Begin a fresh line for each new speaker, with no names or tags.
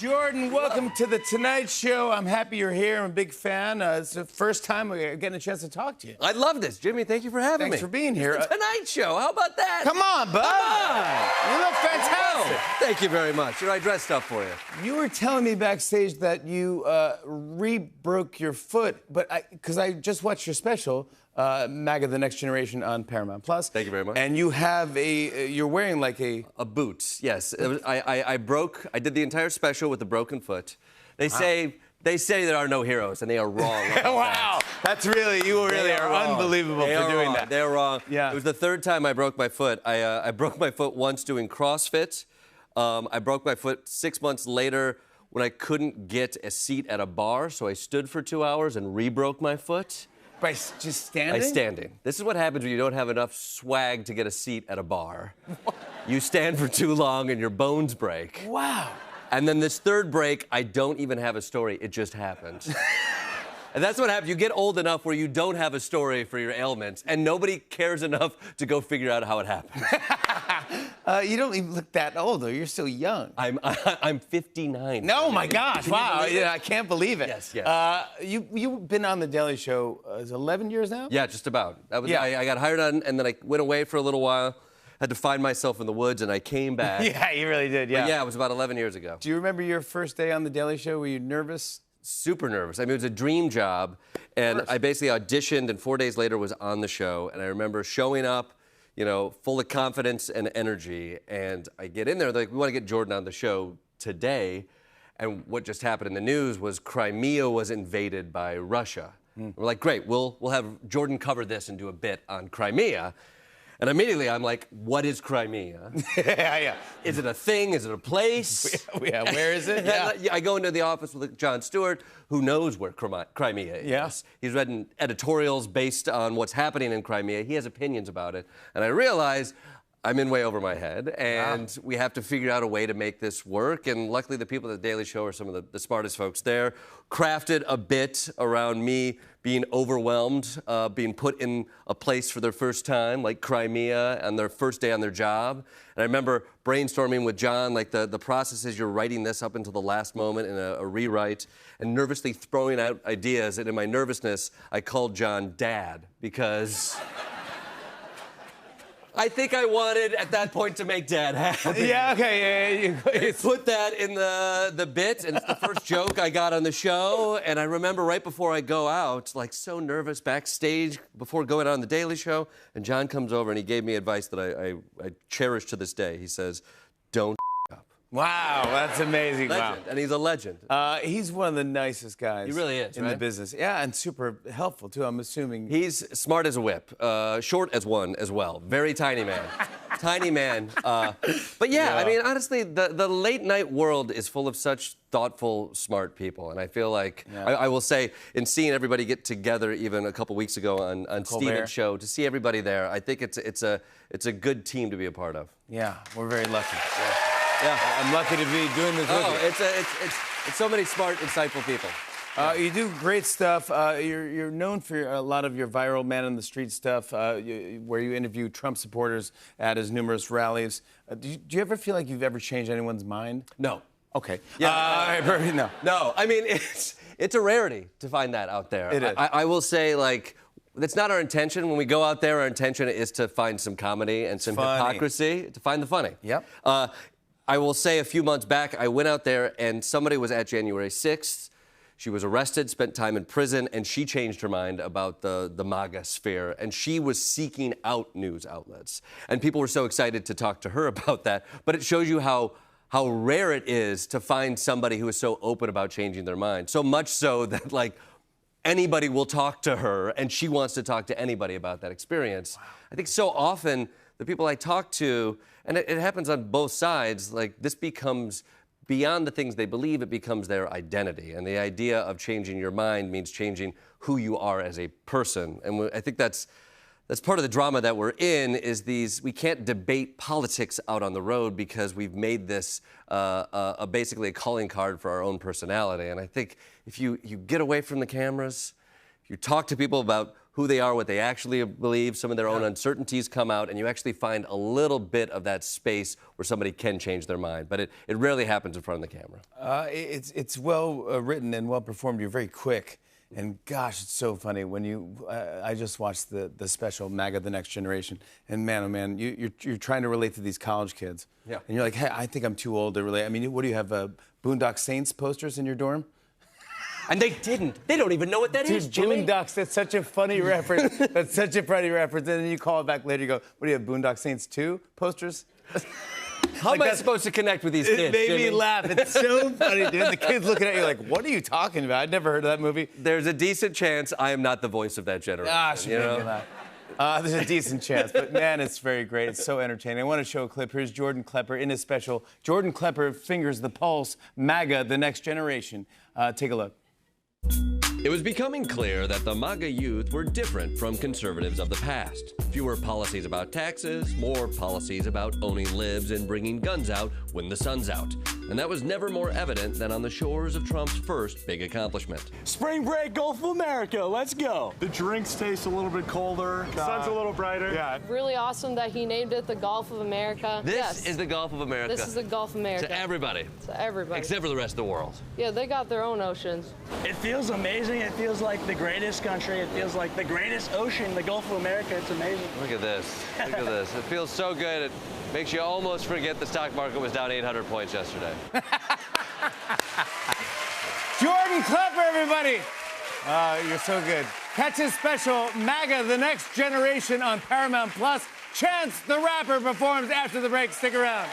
Jordan, welcome to the Tonight Show. I'm happy you're here. I'm a big fan. It's the first time we're getting a chance to talk to you.
I love this. Jimmy, thank you for having me.
Thanks for being here.
It's the Tonight Show. How about that?
Come on, bud.
Come on.
You look fantastic.
Oh, thank you very much. I dressed up for you.
You were telling me backstage that you re-broke your foot, but because I just watched your special, MAGA: The Next Generation on Paramount Plus.
Thank you very much.
And you have you're wearing like a
boot. Yes. I did the entire special with a broken foot. They say there are no heroes, and they are wrong.
Wow, that's really you really are unbelievable for doing that.
They're wrong.
Yeah.
It was the third time I broke my foot. I broke my foot once doing CrossFit. I broke my foot 6 months later when I couldn't get a seat at a bar, so I stood for 2 hours and re-broke my foot.
By just standing?
By standing. This is what happens when you don't have enough swag to get a seat at a bar. You stand for too long and your bones break.
Wow.
And then this third break, I don't even have a story. It just happened. And that's what happens. You get old enough where you don't have a story for your ailments, and nobody cares enough to go figure out how it happened.
You don't even look that old, though. You're still young.
I'm 59.
No, my gosh! Wow, I can't believe it.
Yes, yes.
You've been on the Daily Show 11 years now.
Yeah, just about. That was.
Yeah.
I got hired on, and then I went away for a little while. Had to find myself in the woods, and I came back.
Yeah, you really did. Yeah.
But yeah, it was about 11 years ago.
Do you remember your first day on the Daily Show? Were you nervous?
Super nervous. I mean, it was a dream job, and I basically auditioned, and 4 days later was on the show. And I remember showing up, you know, full of confidence and energy. And I get in there, they're like, we want to get Jordan on the show today. And what just happened in the news was Crimea was invaded by Russia. We're like, great, we'll have Jordan cover this and do a bit on Crimea. And immediately I'm like, what is Crimea?
Yeah.
Is it a thing? Is it a place?
Yeah, where is it?
Yeah. I go into the office with Jon Stewart, who knows where Crimea is.
Yeah.
He's written editorials based on what's happening in Crimea. He has opinions about it. And I realize I'm in way over my head, and we have to figure out a way to make this work. And luckily, the people at The Daily Show are some of the smartest folks there. Crafted a bit around me being overwhelmed, being put in a place for their first time, like Crimea, on their first day on their job. And I remember brainstorming with Jon, like the process is you're writing this up until the last moment in a rewrite, and nervously throwing out ideas. And in my nervousness, I called Jon Dad, because I think I wanted, at that point, to make Dad happy.
Yeah, okay. Yeah,
Put that in the bit, and it's the first joke I got on the show. And I remember right before I go out, like so nervous backstage before going on the Daily Show, and Jon comes over and he gave me advice that I cherish to this day. He says, don't up.
Wow, that's amazing.
Legend, and he's a legend.
He's one of the nicest guys.
He really is,
in the business. Yeah, and super helpful too. I'm assuming
He's smart as a whip, short as one as well. Very tiny man. Tiny man. But yeah, I mean, honestly, the late night world is full of such thoughtful, smart people. And I feel like, I will say, in seeing everybody get together even a couple weeks ago on Steven's show, to see everybody there, I think it's a good team to be a part of.
Yeah, we're very lucky.
Yeah.
I'm lucky to be doing this with you.
It's so many smart, insightful people.
You do great stuff. You're known for a lot of your viral man on the street stuff, where you interview Trump supporters at his numerous rallies. Do you ever feel like you've ever changed anyone's mind?
No.
Okay.
Yeah.
No.
No. I mean, it's a rarity to find that out there.
It is.
I will say, like, that's not our intention. When we go out there, our intention is to find some comedy and some hypocrisy, to find the funny.
Yep.
I will say a few months back, I went out there and somebody was at January 6th. She was arrested, spent time in prison, and she changed her mind about the MAGA sphere. And she was seeking out news outlets. And people were so excited to talk to her about that. But it shows you how rare it is to find somebody who is so open about changing their mind. So much so that, like, anybody will talk to her, and she wants to talk to anybody about that experience. Wow. I think so often the people I talk to, and it happens on both sides, like, this becomes beyond the things they believe, it becomes their identity. And the idea of changing your mind means changing who you are as a person. And I think that's part of the drama that we're in, is we can't debate politics out on the road because we've made this basically a calling card for our own personality. And I think if you get away from the cameras, if you talk to people about who who they are, what they actually believe. Some of their own uncertainties come out, and you actually find a little bit of that space where somebody can change their mind. But it rarely happens in front of the camera.
It's well written and well performed. You're very quick. And gosh, it's so funny when you. I just watched the special MAGA: The Next Generation, and man, oh man, you're trying to relate to these college kids.
Yeah.
And you're like, hey, I think I'm too old to relate. I mean, what do you have? Boondock Saints posters in your dorm?
And they didn't. They don't even know what that is, Jimmy.
Boondocks. That's such a funny reference. That's such a funny reference. And then you call it back later. You go, what do you have? Boondock Saints 2 posters?
How am I supposed to connect with these kids,
It made
Jimmy?
me laugh. It's so funny, dude. The kids looking at you like, what are you talking about? I'd never heard of that movie.
There's a decent chance I am not the voice of that generation.
She made me laugh. There's a decent chance, but man, it's very great. It's so entertaining. I want to show a clip. Here's Jordan Klepper in his special. Jordan Klepper fingers the pulse. MAGA: The Next Generation. Take a look.
It was becoming clear that the MAGA youth were different from conservatives of the past. Fewer policies about taxes, more policies about owning libs and bringing guns out when the sun's out. And that was never more evident than on the shores of Trump's first big accomplishment.
Spring break, Gulf of America, let's go.
The drinks taste a little bit colder. The sun's a little brighter. Yeah.
Really awesome that he named it the Gulf of America.
This is the Gulf of America.
This is the Gulf of America.
To everybody.
To everybody.
Except for the rest of the world.
Yeah, they got their own oceans.
It feels amazing. It feels like the greatest country. It feels like the greatest ocean, the Gulf of America. It's amazing.
Look at this. Look at this. It feels so good. It makes you almost forget the stock market was down 800 points yesterday.
Jordan Klepper, everybody. You're so good. Catch his special, MAGA: The Next Generation on Paramount Plus. Chance the Rapper performs after the break. Stick around.